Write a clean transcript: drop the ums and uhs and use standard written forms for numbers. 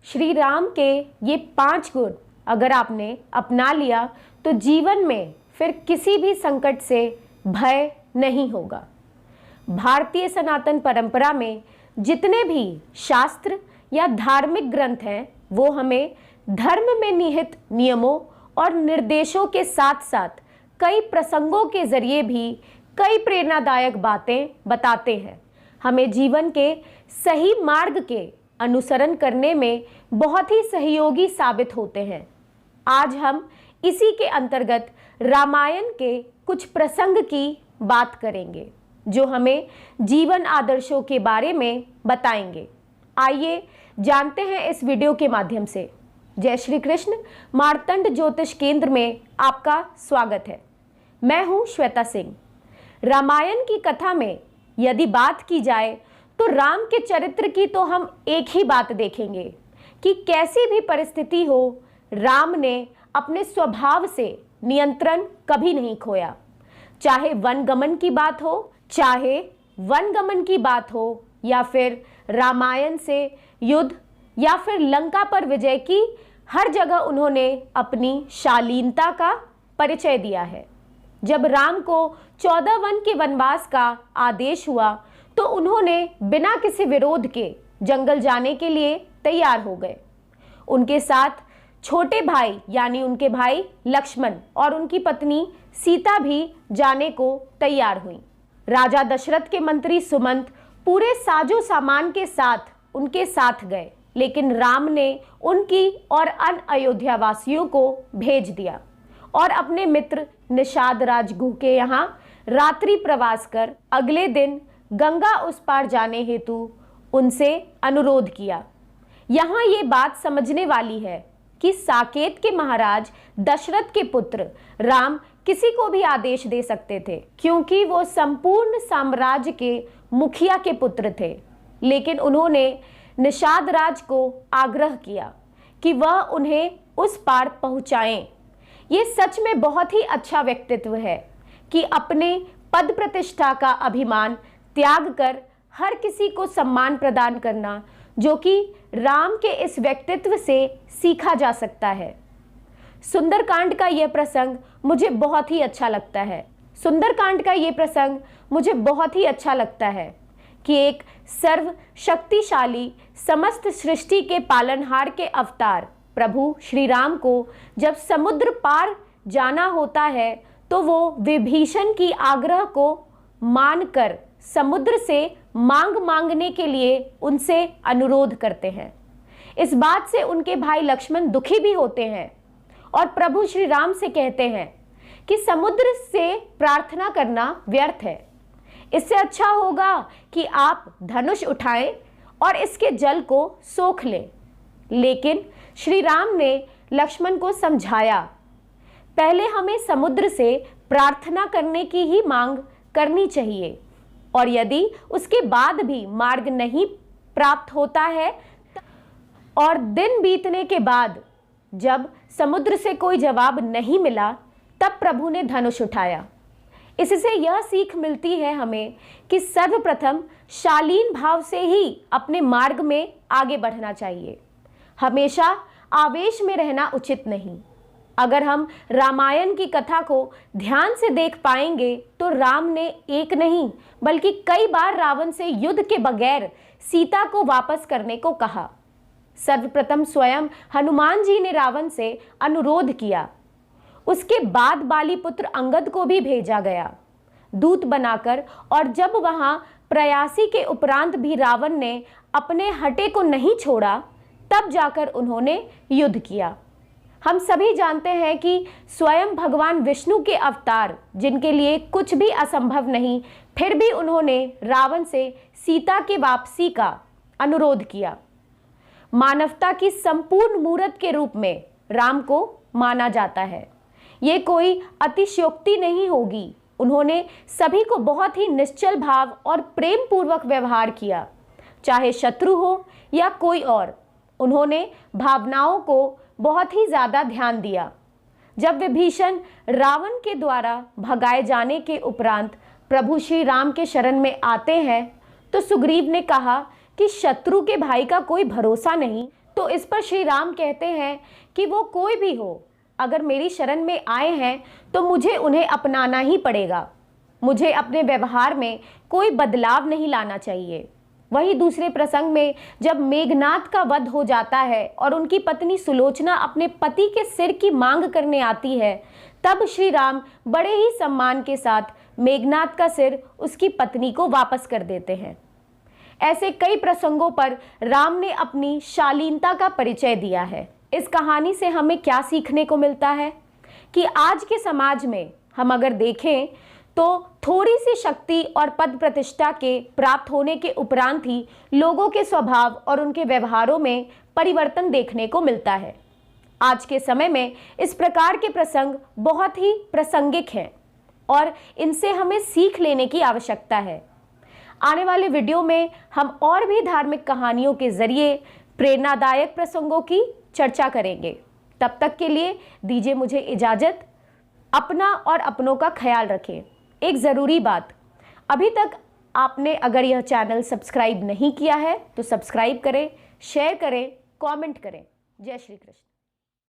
श्री राम के ये 5 गुण अगर आपने अपना लिया तो जीवन में फिर किसी भी संकट से भय नहीं होगा। भारतीय सनातन परंपरा में जितने भी शास्त्र या धार्मिक ग्रंथ हैं वो हमें धर्म में निहित नियमों और निर्देशों के साथ साथ कई प्रसंगों के जरिए भी कई प्रेरणादायक बातें बताते हैं। हमें जीवन के सही मार्ग के अनुसरण करने में बहुत ही सहयोगी साबित होते हैं। आज हम इसी के अंतर्गत रामायण के कुछ प्रसंग की बात करेंगे जो हमें जीवन आदर्शों के बारे में बताएंगे। आइए जानते हैं इस वीडियो के माध्यम से। जय श्री कृष्ण। मार्तंड ज्योतिष केंद्र में आपका स्वागत है। मैं हूं श्वेता सिंह। रामायण की कथा में यदि बात की जाए तो राम के चरित्र की तो हम एक ही बात देखेंगे कि कैसी भी परिस्थिति हो राम ने अपने स्वभाव से नियंत्रण कभी नहीं खोया। चाहे वनगमन की बात हो या फिर रामायण से युद्ध या फिर लंका पर विजय की, हर जगह उन्होंने अपनी शालीनता का परिचय दिया है। जब राम को 14 वन के वनवास का आदेश हुआ तो उन्होंने बिना किसी विरोध के जंगल जाने के लिए तैयार हो गए। उनके साथ छोटे भाई यानी उनके भाई लक्ष्मण और उनकी पत्नी सीता भी जाने को तैयार हुई। राजा दशरथ के मंत्री सुमंत पूरे साजो सामान के साथ उनके साथ गए, लेकिन राम ने उनकी और अन्य अयोध्या वासियों को भेज दिया और अपने मित्र निषाद राजगुह के यहाँ रात्रि प्रवास कर अगले दिन गंगा उस पार जाने हेतु उनसे अनुरोध किया। यहाँ ये बात समझने वाली है कि साकेत के महाराज दशरथ के पुत्र राम किसी को भी आदेश दे सकते थे क्योंकि वो संपूर्ण साम्राज्य के मुखिया के पुत्र थे, लेकिन उन्होंने निषाद राज को आग्रह किया कि वह उन्हें उस पार पहुंचाएं। ये सच में बहुत ही अच्छा व्यक्तित्व है कि अपने पद प्रतिष्ठा का अभिमान त्याग कर हर किसी को सम्मान प्रदान करना, जो कि राम के इस व्यक्तित्व से सीखा जा सकता है। सुंदरकांड का यह प्रसंग मुझे बहुत ही अच्छा लगता है कि एक सर्वशक्तिशाली समस्त सृष्टि के पालनहार के अवतार प्रभु श्री राम को जब समुद्र पार जाना होता है तो वो विभीषण की आग्रह को मानकर समुद्र से मांगने के लिए उनसे अनुरोध करते हैं। इस बात से उनके भाई लक्ष्मण दुखी भी होते हैं और प्रभु श्री राम से कहते हैं कि समुद्र से प्रार्थना करना व्यर्थ है। इससे अच्छा होगा कि आप धनुष उठाएं और इसके जल को सोख लें। लेकिन श्री राम ने लक्ष्मण को समझाया, पहले हमें समुद्र से प्रार्थना करने की ही मांग करनी चाहिए और यदि उसके बाद भी मार्ग नहीं प्राप्त होता है और दिन बीतने के बाद जब समुद्र से कोई जवाब नहीं मिला तब प्रभु ने धनुष उठाया। इससे यह सीख मिलती है हमें कि सर्वप्रथम शालीन भाव से ही अपने मार्ग में आगे बढ़ना चाहिए। हमेशा आवेश में रहना उचित नहीं। अगर हम रामायण की कथा को ध्यान से देख पाएंगे तो राम ने एक नहीं बल्कि कई बार रावण से युद्ध के बगैर सीता को वापस करने को कहा। सर्वप्रथम स्वयं हनुमान जी ने रावण से अनुरोध किया। उसके बाद बाली पुत्र अंगद को भी भेजा गया दूत बनाकर, और जब वहां प्रयासी के उपरांत भी रावण ने अपने हटे को नहीं छोड़ा तब जाकर उन्होंने युद्ध किया। हम सभी जानते हैं कि स्वयं भगवान विष्णु के अवतार जिनके लिए कुछ भी असंभव नहीं, फिर भी उन्होंने रावण से सीता की वापसी का अनुरोध किया। मानवता की संपूर्ण मूर्त के रूप में राम को माना जाता है। ये कोई अतिशयोक्ति नहीं होगी। उन्होंने सभी को बहुत ही निश्चल भाव और प्रेम पूर्वक व्यवहार किया, चाहे शत्रु हो या कोई और। उन्होंने भावनाओं को बहुत ही ज्यादा ध्यान दिया। जब विभीषण रावण के द्वारा भगाए जाने के उपरांत प्रभु श्री राम के शरण में आते हैं तो सुग्रीव ने कहा कि शत्रु के भाई का कोई भरोसा नहीं, तो इस पर श्री राम कहते हैं कि वो कोई भी हो, अगर मेरी शरण में आए हैं तो मुझे उन्हें अपनाना ही पड़ेगा। मुझे अपने व्यवहार में कोई बदलाव नहीं लाना चाहिए। वहीं दूसरे प्रसंग में जब मेघनाद का वध हो जाता है और उनकी पत्नी सुलोचना अपने पति के सिर की मांग करने आती है, तब श्री राम बड़े ही सम्मान के साथ मेघनाद का सिर उसकी पत्नी को वापस कर देते हैं। ऐसे कई प्रसंगों पर राम ने अपनी शालीनता का परिचय दिया है। इस कहानी से हमें क्या सीखने को मिलता है कि आज के समाज में हम अगर देखें तो थोड़ी सी शक्ति और पद प्रतिष्ठा के प्राप्त होने के उपरांत ही लोगों के स्वभाव और उनके व्यवहारों में परिवर्तन देखने को मिलता है। आज के समय में इस प्रकार के प्रसंग बहुत ही प्रासंगिक हैं और इनसे हमें सीख लेने की आवश्यकता है। आने वाले वीडियो में हम और भी धार्मिक कहानियों के जरिए प्रेरणादायक प्रसंगों की चर्चा करेंगे। तब तक के लिए दीजिए मुझे इजाजत। अपना और अपनों का ख्याल रखें। एक ज़रूरी बात, अभी तक आपने अगर यह चैनल सब्सक्राइब नहीं किया है तो सब्सक्राइब करें, शेयर करें, कमेंट करें। जय श्री कृष्ण।